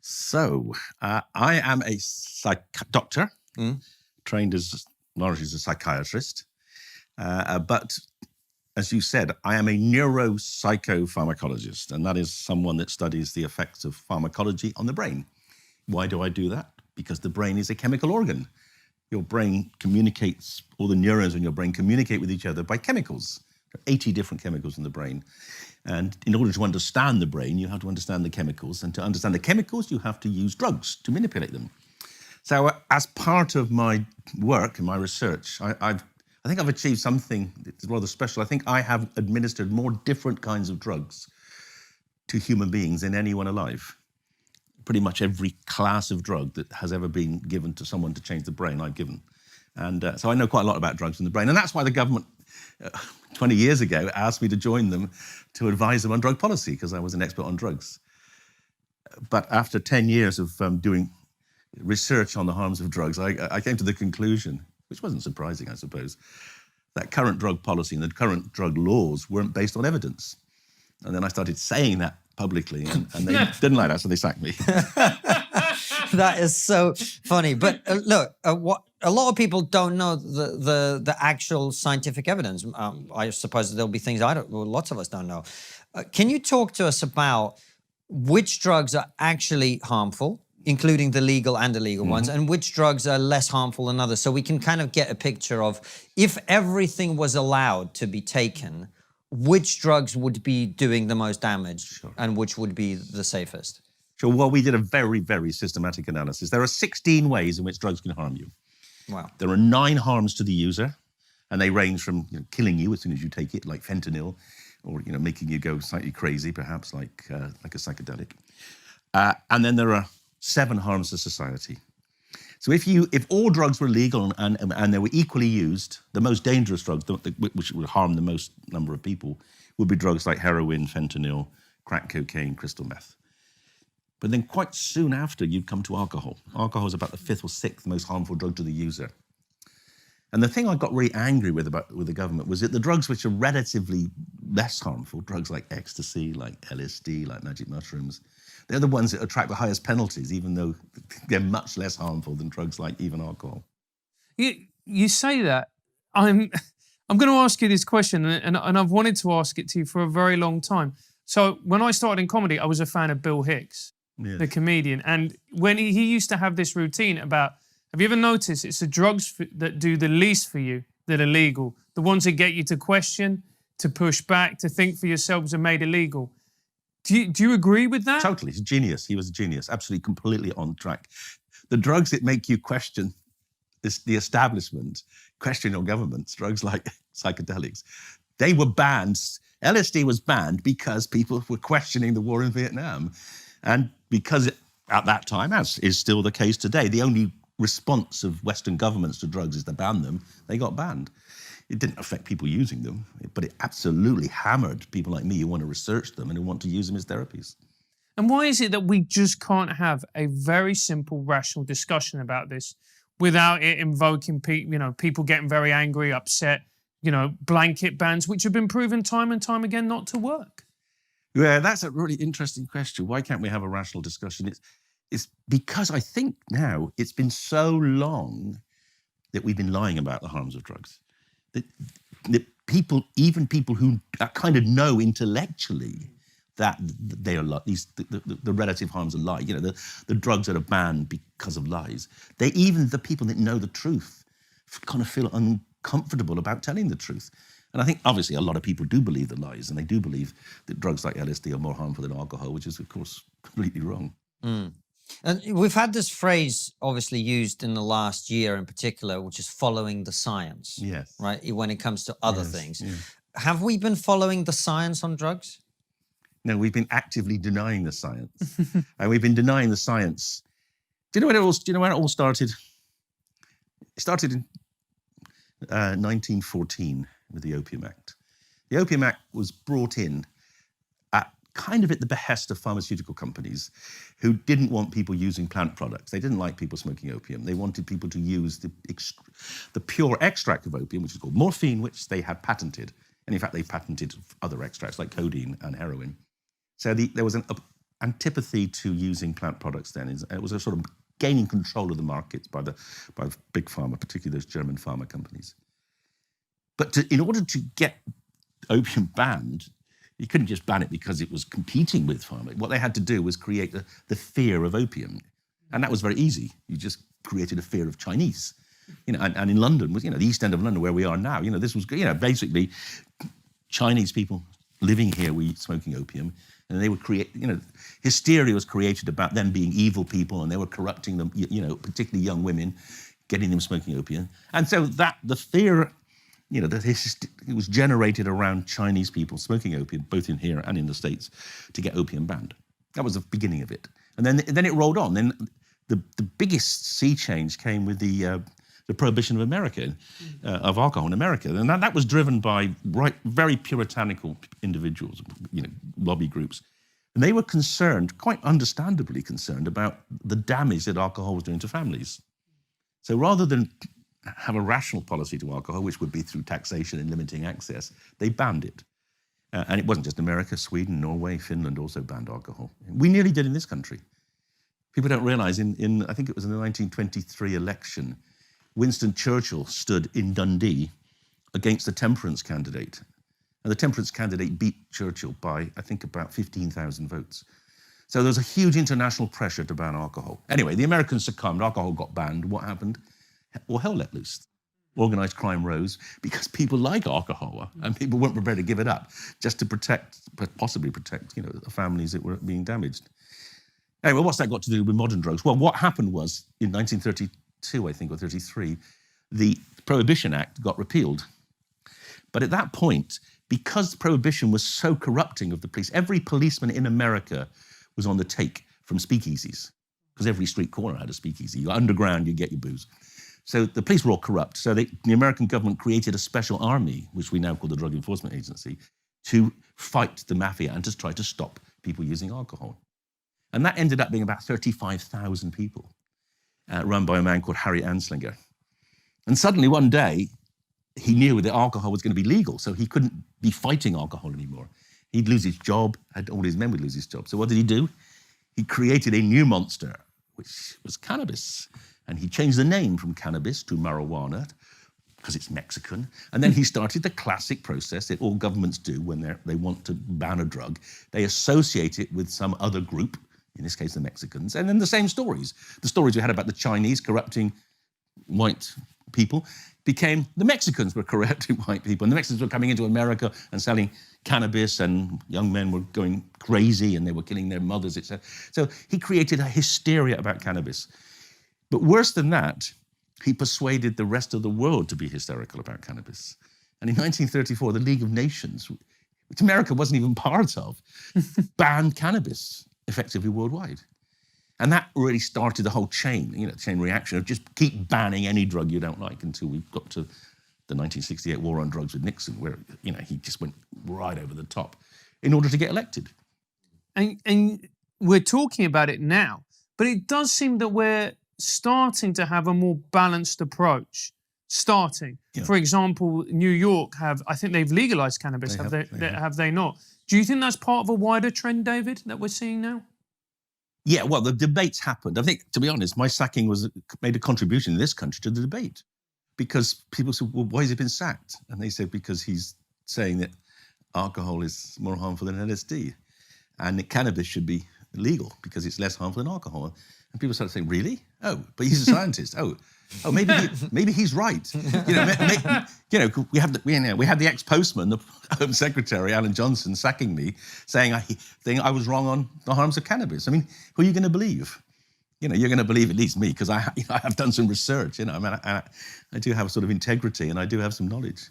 So, I am a doctor, trained as largely as a psychiatrist, but as you said, I am a neuropsychopharmacologist, and that is someone that studies the effects of pharmacology on the brain. Why do I do that? Because the brain is a chemical organ. Your brain communicates, all the neurons in your brain communicate with each other by chemicals. There are 80 different chemicals in the brain. And in order to understand the brain, you have to understand the chemicals. And to understand the chemicals, you have to use drugs to manipulate them. So as part of my work and my research, I think I've achieved something that's rather special. I think I have administered more different kinds of drugs to human beings than anyone alive. Pretty much every class of drug that has ever been given to someone to change the brain, I've given. And so I know quite a lot about drugs in the brain. And that's why the government, 20 years ago, asked me to join them to advise them on drug policy, because I was an expert on drugs. But after 10 years of doing research on the harms of drugs, I came to the conclusion, which wasn't surprising, I suppose, that current drug policy and the current drug laws weren't based on evidence. And then I started saying that publicly, and they didn't like that, so they sacked me. That is so funny. But look, what a lot of people don't know the actual scientific evidence. I suppose there'll be things lots of us don't know. Can you talk to us about which drugs are actually harmful, including the legal and illegal ones, and which drugs are less harmful than others, so we can kind of get a picture of, if everything was allowed to be taken, which drugs would be doing the most damage and which would be the safest? Sure. Well, we did a very, very systematic analysis. There are 16 ways in which drugs can harm you. Wow. There are 9 harms to the user, and they range from killing you as soon as you take it, like fentanyl, or making you go slightly crazy, perhaps like a psychedelic. And then there are 7 harms to society. So if all drugs were legal and they were equally used, the most dangerous drugs, which would harm the most number of people, would be drugs like heroin, fentanyl, crack cocaine, crystal meth. But then quite soon after, you'd come to alcohol. Alcohol is about the 5th or 6th most harmful drug to the user. And the thing I got really angry with the government was that the drugs which are relatively less harmful, drugs like ecstasy, like LSD, like magic mushrooms, they're the ones that attract the highest penalties, even though they're much less harmful than drugs like even alcohol. You say that. I'm going to ask you this question, and I've wanted to ask it to you for a very long time. So when I started in comedy, I was a fan of Bill Hicks, the comedian. And when he used to have this routine about, have you ever noticed it's the drugs that do the least for you that are legal? The ones that get you to question, to push back, to think for yourselves are made illegal. Do you agree with that? Totally. He's a genius. He was a genius. Absolutely, completely on track. The drugs that make you question the establishment, question your governments, drugs like psychedelics, they were banned. LSD was banned because people were questioning the war in Vietnam. And because at that time, as is still the case today, the only response of Western governments to drugs is to ban them, they got banned. It didn't affect people using them, but it absolutely hammered people like me who want to research them and who want to use them as therapies. And why is it that we just can't have a very simple, rational discussion about this without it invoking people getting very angry, upset, blanket bans, which have been proven time and time again not to work? Yeah, that's a really interesting question. Why can't we have a rational discussion? It's because I think now it's been so long that we've been lying about the harms of drugs. That people, even people who kind of know intellectually that they are the relative harms of lie, the drugs that are banned because of lies, even the people that know the truth kind of feel uncomfortable about telling the truth. And I think obviously a lot of people do believe the lies, and they do believe that drugs like LSD are more harmful than alcohol, which is of course completely wrong. And we've had this phrase obviously used in the last year in particular, which is following the science. Yes. Right? When it comes to other things. Yeah. Have we been following the science on drugs? No, we've been actively denying the science. And we've been denying the science. Do you know when it all started? It started in 1914 with the Opium Act. The Opium Act was brought in kind of at the behest of pharmaceutical companies who didn't want people using plant products. They didn't like people smoking opium. They wanted people to use the pure extract of opium, which is called morphine, which they had patented. And in fact, they patented other extracts like codeine and heroin. So there was an antipathy to using plant products then. It was a sort of gaining control of the markets by big pharma, particularly those German pharma companies. But in order to get opium banned, you couldn't just ban it because it was competing with pharma. What they had to do was create the fear of opium. And that was very easy. You just created a fear of Chinese. And in London, the East End of London, where we are now, this was, basically Chinese people living here were smoking opium. And they would create, hysteria was created about them being evil people, and they were corrupting them, particularly young women, getting them smoking opium. And so the fear, it was generated around Chinese people smoking opium, both in here and in the States, to get opium banned. That was the beginning of it. And then it rolled on. Then the biggest sea change came with the Prohibition of America, of alcohol in America. And that was driven by very puritanical individuals, lobby groups. And they were concerned, quite understandably concerned, about the damage that alcohol was doing to families. So rather than have a rational policy to alcohol, which would be through taxation and limiting access, they banned it. And it wasn't just America, Sweden, Norway, Finland also banned alcohol. We nearly did in this country. People don't realize I think it was in the 1923 election, Winston Churchill stood in Dundee against the temperance candidate. And the temperance candidate beat Churchill by, I think, about 15,000 votes. So there was a huge international pressure to ban alcohol. Anyway, the Americans succumbed, alcohol got banned. What happened? Well, hell let loose. Organized crime rose because people like alcohol and people weren't prepared to give it up just to possibly protect, the families that were being damaged. Anyway, what's that got to do with modern drugs? Well, what happened was in 1932, I think, or 33, the Prohibition Act got repealed. But at that point, because Prohibition was so corrupting of the police, every policeman in America was on the take from speakeasies, because every street corner had a speakeasy. You're underground, you get your booze. So the police were all corrupt. So the American government created a special army, which we now call the Drug Enforcement Agency, to fight the mafia and to try to stop people using alcohol. And that ended up being about 35,000 people, run by a man called Harry Anslinger. And suddenly one day, he knew that alcohol was going to be legal, so he couldn't be fighting alcohol anymore. He'd lose his job, all his men would lose his job. So what did he do? He created a new monster, which was cannabis. And he changed the name from cannabis to marijuana, because it's Mexican. And then he started the classic process that all governments do when they want to ban a drug. They associate it with some other group, in this case the Mexicans, and then the same stories. The stories we had about the Chinese corrupting white people became the Mexicans were corrupting white people. And the Mexicans were coming into America and selling cannabis, and young men were going crazy and they were killing their mothers, etc. So he created a hysteria about cannabis. But worse than that, he persuaded the rest of the world to be hysterical about cannabis. And in 1934, the League of Nations, which America wasn't even part of, banned cannabis effectively worldwide. And that really started the whole chain reaction of just keep banning any drug you don't like until we got to the 1968 war on drugs with Nixon, where he just went right over the top in order to get elected. And we're talking about it now, but it does seem that we're starting to have a more balanced approach. Yeah. For example, New York I think they've legalized cannabis. Have they not? Do you think that's part of a wider trend, David, that we're seeing now? Yeah, well, the debates happened. I think, to be honest, my sacking made a contribution in this country to the debate, because people said, well, why has he been sacked? And they said, because he's saying that alcohol is more harmful than LSD and that cannabis should be legal because it's less harmful than alcohol. And people started saying, really? Oh, but he's a scientist. Oh, maybe he's right. We had the ex-postman, the Home Secretary, Alan Johnson, sacking me, saying I was wrong on the harms of cannabis. I mean, who are you going to believe? You're going to believe at least me, because I have done some research. I do have sort of integrity and I do have some knowledge.